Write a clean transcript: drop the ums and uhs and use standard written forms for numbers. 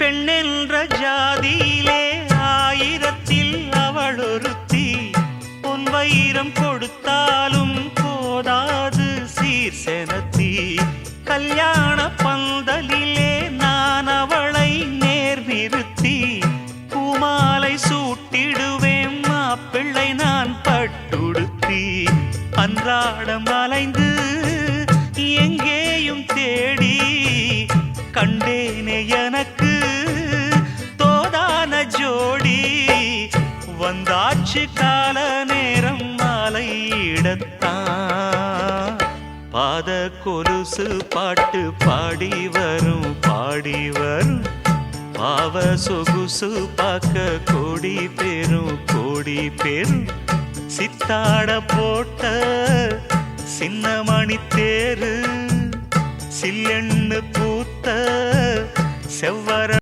பெண்ணென்ற ஜாதியிலே ஆயிரத்தில் அவள் ஒருத்தி. பொன் வைரம் கொடுத்தாலும் போதாது சீர் செனத்தி. கல்யாண பந்தலிலே நான் அவளை நேர் நிறுத்தி பூமாலை சூட்டிடுவேன் மாப்பிள்ளை நான் பட்டுடுத்தி. அன்றாடம் அலைந்து எங்கேயும் தேடி கண்டேனே எனக்கு தோதான ஜோடி. வந்தாச்சு கால நேரம் மாலையிடத்தான். பாத கொலுசு பாட்டு பாடி வரும் பாடி வரும். பாவ சொகுசு பார்க்க கோடி பேரும். சித்தாட போட்ட சின்ன மணி தேரு. சில்லெண்ணு பூத்த செவ்வர